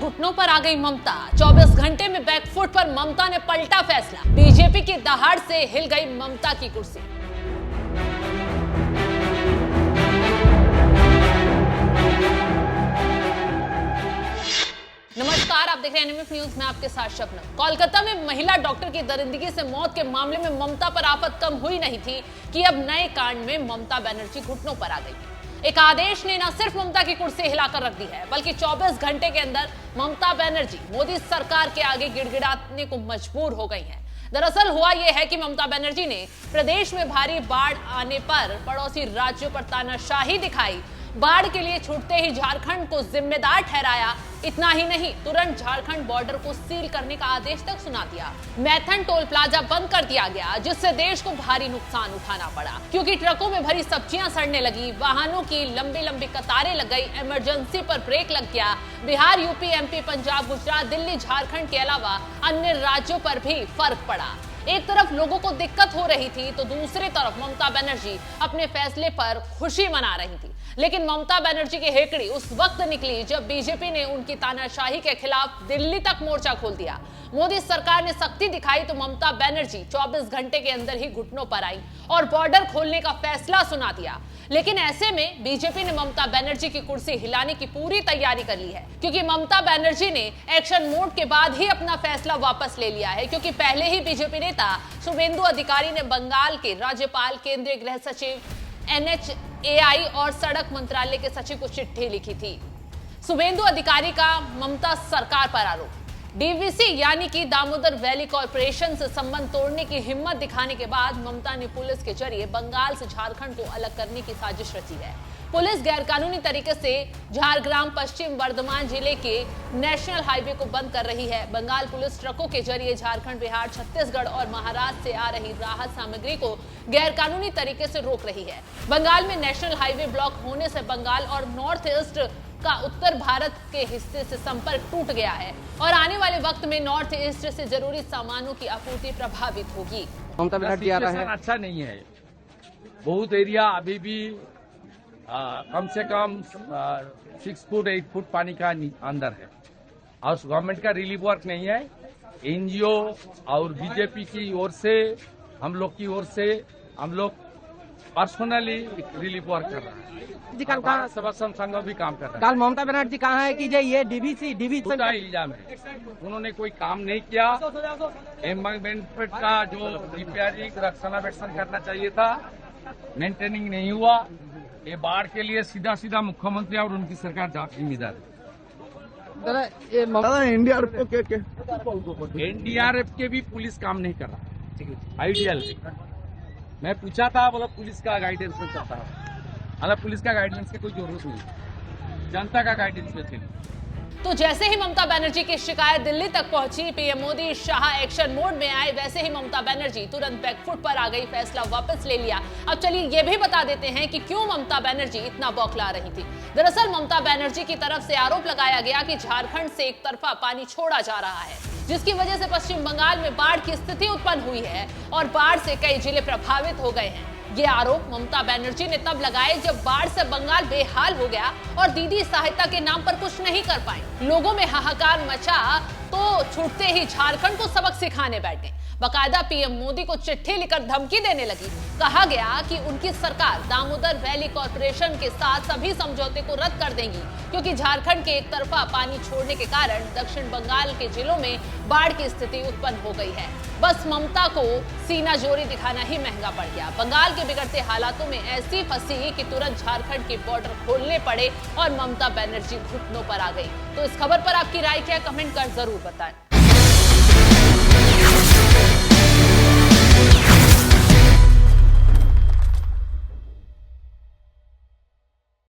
घुटनों पर आ गई ममता। 24 घंटे में बैकफुट पर ममता ने पलटा फैसला। बीजेपी की दहाड़ से हिल गई ममता की कुर्सी। नमस्कार, आप देख रहे हैं एनएमएफ न्यूज में आपके साथ शबनम। कोलकाता में महिला डॉक्टर की दरिंदगी से मौत के मामले में ममता पर आफत कम हुई नहीं थी कि अब नए कांड में ममता बनर्जी घुटनों पर आ गई। एक आदेश ने न सिर्फ ममता की कुर्सी हिलाकर रख दी है, बल्कि 24 घंटे के अंदर ममता बनर्जी मोदी सरकार के आगे गिड़गिड़ाने को मजबूर हो गई है। दरअसल हुआ यह है कि ममता बनर्जी ने प्रदेश में भारी बाढ़ आने पर पड़ोसी राज्यों पर तानाशाही दिखाई। बाढ़ के लिए छूटते ही झारखंड को जिम्मेदार ठहराया। इतना ही नहीं, तुरंत झारखंड बॉर्डर को सील करने का आदेश तक सुना दिया। मैथन टोल प्लाजा बंद कर दिया गया, जिससे देश को भारी नुकसान उठाना पड़ा, क्योंकि ट्रकों में भरी सब्जियां सड़ने लगी, वाहनों की लंबी लंबी कतारें लग गई, इमरजेंसी पर ब्रेक लग गया। बिहार, यूपी, एमपी, पंजाब, गुजरात, दिल्ली, झारखंड के अलावा अन्य राज्यों पर भी फर्क पड़ा। एक तरफ लोगों को दिक्कत हो रही थी, तो दूसरी तरफ ममता बनर्जी अपने फैसले पर खुशी मना रही थी। लेकिन ममता बनर्जी की हेकड़ी उस वक्त निकली जब बीजेपी ने उनकी तानाशाही के खिलाफ दिल्ली तक मोर्चा खोल दिया। मोदी सरकार ने सख्ती दिखाई तो ममता बनर्जी 24 घंटे के अंदर ही घुटनों पर आई और बॉर्डर खोलने का फैसला सुना दिया। लेकिन ऐसे में बीजेपी ने ममता बनर्जी की कुर्सी हिलाने की पूरी तैयारी कर ली है, क्योंकि ममता बनर्जी ने एक्शन मोड के बाद ही अपना फैसला वापस ले लिया है। क्योंकि पहले ही बीजेपी नेता शुभेंदु अधिकारी ने बंगाल के राज्यपाल, केंद्रीय गृह सचिव, NHAI और सड़क मंत्रालय के सचिव को चिट्ठी लिखी थी। शुभेंदु अधिकारी का ममता सरकार पर आरोप। डीवीसी यानी कि दामोदर वैली कॉर्पोरेशन से संबंध तोड़ने की हिम्मत दिखाने के बाद ममता ने पुलिस के जरिए बंगाल से झारखंड को अलग करने की साजिश रची है। पुलिस गैरकानूनी तरीके से झारग्राम पश्चिम वर्धमान जिले के नेशनल हाईवे को बंद कर रही है। बंगाल पुलिस ट्रकों के जरिए झारखंड, बिहार, छत्तीसगढ़ और महाराष्ट्र से आ रही राहत सामग्री को गैरकानूनी तरीके से रोक रही है। बंगाल में नेशनल हाईवे ब्लॉक होने से बंगाल और नॉर्थ ईस्ट का उत्तर भारत के हिस्से से संपर्क टूट गया है और आने वाले वक्त में नॉर्थ ईस्ट से जरूरी सामानों की आपूर्ति प्रभावित होगी। ममता बनर्जी आ रहा है, अच्छा नहीं है। बहुत एरिया अभी भी कम से कम 6 फुट 8 फुट पानी का अंदर है और गवर्नमेंट का रिलीफ वर्क नहीं है। एनजीओ और बीजेपी की ओर से, हम लोग की ओर से, हम लोग पर्सनली रिलीफ वर्क कर रहा है। सेवा संघ भी काम कर रहा है। कल ममता बनर्जी कहा है कि ये डीवीसी का इल्जाम है, उन्होंने कोई काम नहीं किया। एम्बांकमेंट का जो रिपेयरिंग, रक्षणाबेक्षण करना चाहिए था, मेंटेनिंग नहीं हुआ। ये बाढ़ के लिए सीधा सीधा मुख्यमंत्री और उनकी सरकार जिम्मेदार है। एनडीआरएफ के भी पुलिस काम नहीं कर रहा। आइडियल मैं पूछा था, बोला पुलिस का गाइडेंस में चलता है। हालांकि पुलिस का गाइडेंस की कोई जरूरत नहीं, जनता का गाइडेंस में थे। तो जैसे ही ममता बनर्जी की शिकायत दिल्ली तक पहुंची, PM Modi Shah action mode में आए, वैसे ही ममता बनर्जी तुरंत बैकफुट पर आ गई, फैसला वापस ले लिया। अब चलिए ये भी बता देते हैं कि क्यों ममता बनर्जी इतना बौखला रही थी। दरअसल ममता बनर्जी की तरफ से आरोप लगाया गया कि झारखंड से एक तरफा पानी छोड़ा जा रहा है, जिसकी वजह से पश्चिम बंगाल में बाढ़ की स्थिति उत्पन्न हुई है और बाढ़ से कई जिले प्रभावित हो गए हैं। ये आरोप ममता बनर्जी ने तब लगाए जब बाढ़ से बंगाल बेहाल हो गया और दीदी सहायता के नाम पर कुछ नहीं कर पाए। लोगों में हाहाकार मचा तो छूटते ही झारखंड को सबक सिखाने बैठे। बाकायदा पीएम मोदी को चिट्ठी लिखकर धमकी देने लगी। कहा गया कि उनकी सरकार दामोदर वैली कॉर्पोरेशन के साथ सभी समझौते को रद्द कर देंगी, क्योंकि झारखंड के एक तरफा पानी छोड़ने के कारण दक्षिण बंगाल के जिलों में बाढ़ की स्थिति उत्पन्न हो गई है। बस ममता को सीना जोरी दिखाना ही महंगा पड़ गया। बंगाल के बिगड़ते हालातों में ऐसी फंसी कि तुरंत झारखंड के बॉर्डर खोलने पड़े और ममता बनर्जी घुटनों पर आ गई। तो इस खबर पर आपकी राय क्या, कमेंट कर जरूर बताएं।